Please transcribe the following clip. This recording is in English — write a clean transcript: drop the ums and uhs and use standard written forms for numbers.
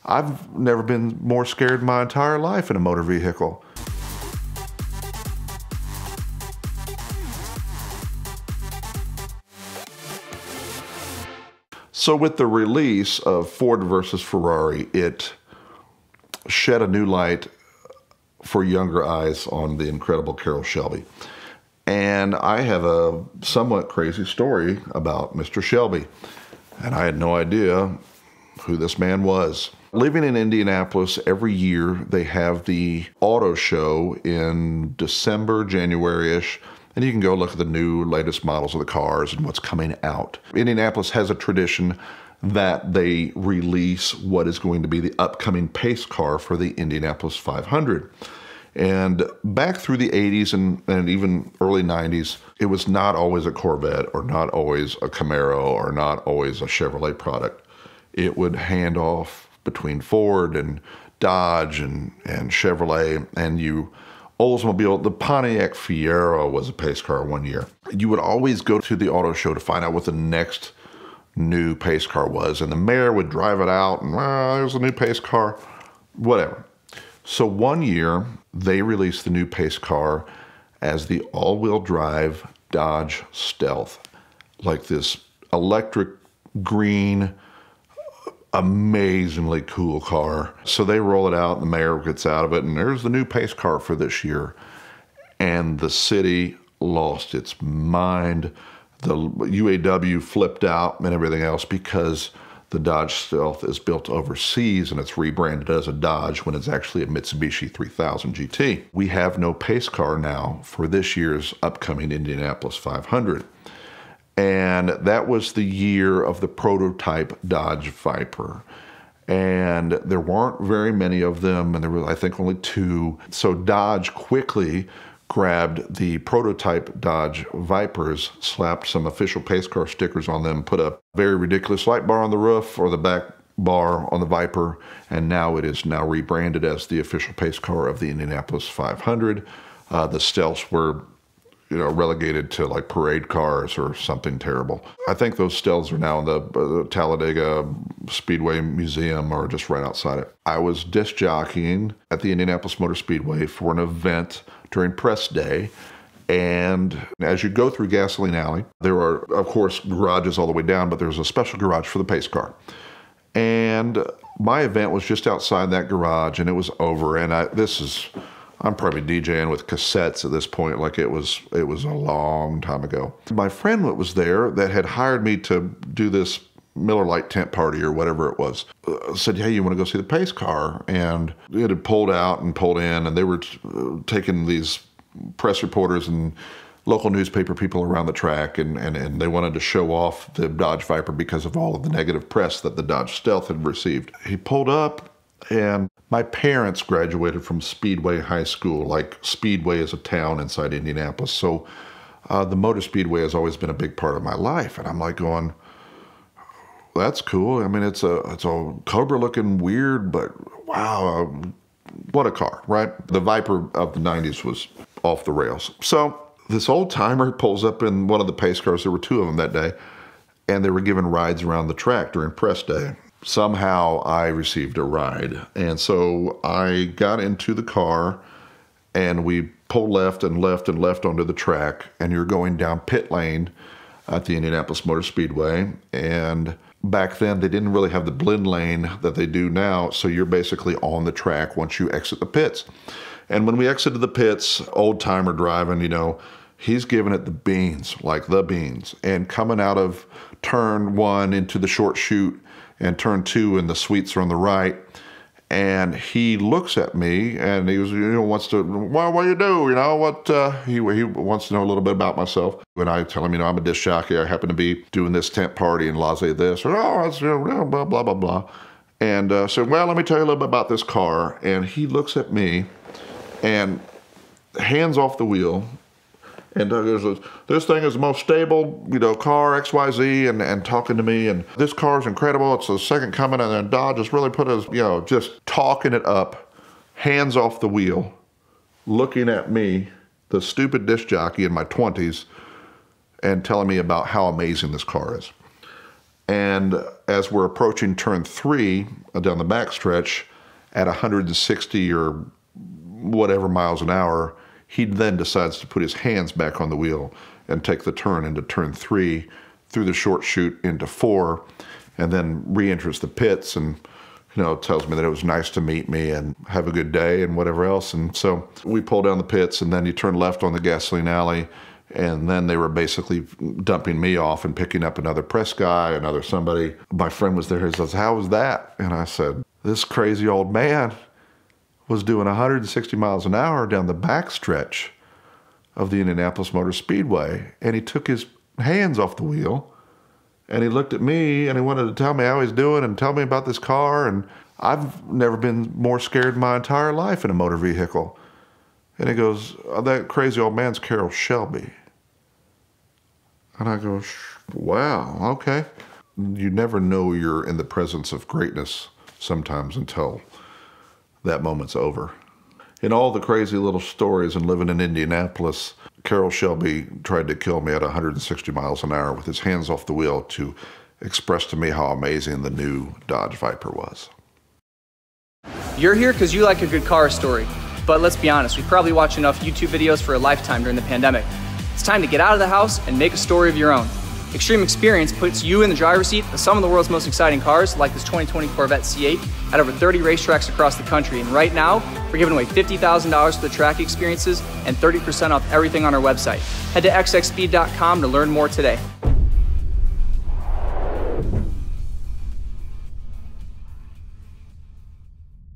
I've never been more scared in my entire life in a motor vehicle. So with the release of Ford versus Ferrari, it shed a new light for younger eyes on the incredible Carroll Shelby. And I have a somewhat crazy story about Mr. Shelby. And I had no idea who this man was. Living in Indianapolis, every year they have the auto show in December, January-ish, and you can go look at the new latest models of the cars and what's coming out. Indianapolis has a tradition that they release what is going to be the upcoming pace car for the Indianapolis 500. And back through the 80s and even early 90s, it was not always a Corvette or not always a Camaro or not always a Chevrolet product. It would hand off between Ford and Dodge and Chevrolet, and Oldsmobile. The Pontiac Fiero was a pace car one year. You would always go to the auto show to find out what the next new pace car was, and the mayor would drive it out and, there's a new pace car, whatever. So one year, they released the new pace car as the all-wheel drive Dodge Stealth, like this electric green, amazingly cool car. So they roll it out, and the mayor gets out of it, and there's the new pace car for this year. And the city lost its mind. The UAW flipped out and everything else because the Dodge Stealth is built overseas and it's rebranded as a Dodge when it's actually a Mitsubishi 3000 GT. We have no pace car now for this year's upcoming Indianapolis 500. And that was the year of the prototype Dodge Viper. And there weren't very many of them, and there were, I think, only two. So Dodge quickly grabbed the prototype Dodge Vipers, slapped some official pace car stickers on them, put a very ridiculous light bar on the roof or the back bar on the Viper, and now it is now rebranded as the official pace car of the Indianapolis 500. The Stealths were relegated to like parade cars or something terrible. I think those Stealths are now in the Talladega Speedway Museum or just right outside it. I was disc jockeying at the Indianapolis Motor Speedway for an event during press day. And as you go through Gasoline Alley, there are, of course, garages all the way down, but there's a special garage for the pace car. And my event was just outside that garage, and it was over. And I'm probably DJing with cassettes at this point, like it was a long time ago. My friend was there that had hired me to do this Miller Lite tent party or whatever it was, said, hey, you want to go see the pace car? And it had pulled out and pulled in, and they were taking these press reporters and local newspaper people around the track, and they wanted to show off the Dodge Viper because of all of the negative press that the Dodge Stealth had received. He pulled up, and my parents graduated from Speedway High School. Like, Speedway is a town inside Indianapolis. So the Motor Speedway has always been a big part of my life. And I'm like going, that's cool. I mean, it's a Cobra looking weird, but wow, what a car, right? The Viper of the 90s was off the rails. So this old timer pulls up in one of the pace cars. There were two of them that day, and they were giving rides around the track during press day. Somehow I received a ride. And so I got into the car, and we pulled left and left and left onto the track, and you're going down pit lane at the Indianapolis Motor Speedway. And back then, they didn't really have the blend lane that they do now, so you're basically on the track once you exit the pits. And when we exited the pits, old timer driving, he's giving it the beans, like the beans. And coming out of turn one into the short chute and turn two, and the sweets are on the right. And he looks at me, and he was, wants to, well, what do you do? He wants to know a little bit about myself. And I tell him, I'm a disc jockey. I happen to be doing this tent party in Laze this, or that's blah, blah, blah, blah. And said, well, let me tell you a little bit about this car. And he looks at me and hands off the wheel. And goes, this thing is the most stable, car, XYZ, and talking to me. And this car is incredible. It's the second coming. And then Dodge has really put his, just talking it up, hands off the wheel, looking at me, the stupid disc jockey in my 20s, and telling me about how amazing this car is. And as we're approaching turn 3 down the backstretch at 160 or whatever miles an hour, he then decides to put his hands back on the wheel and take the turn into turn 3 through the short chute into 4, and then re-enters the pits and tells me that it was nice to meet me and have a good day and whatever else. And so we pull down the pits, and then he turned left on the gasoline alley, and then they were basically dumping me off and picking up another press guy, another somebody. My friend was there. He says, "How was that?" And I said, "This crazy old man was doing 160 miles an hour down the backstretch of the Indianapolis Motor Speedway, and he took his hands off the wheel, and he looked at me, and he wanted to tell me how he's doing and tell me about this car, and I've never been more scared in my entire life in a motor vehicle." And he goes, "Oh, that crazy old man's Carroll Shelby." And I go, "Wow, okay." You never know you're in the presence of greatness sometimes until that moment's over. In all the crazy little stories and living in Indianapolis, Carroll Shelby tried to kill me at 160 miles an hour with his hands off the wheel to express to me how amazing the new Dodge Viper was. You're here because you like a good car story. But let's be honest, we've probably watched enough YouTube videos for a lifetime during the pandemic. It's time to get out of the house and make a story of your own. Extreme Experience puts you in the driver's seat of some of the world's most exciting cars, like this 2020 Corvette C8, at over 30 racetracks across the country. And right now, we're giving away $50,000 for the track experiences and 30% off everything on our website. Head to xxspeed.com to learn more today.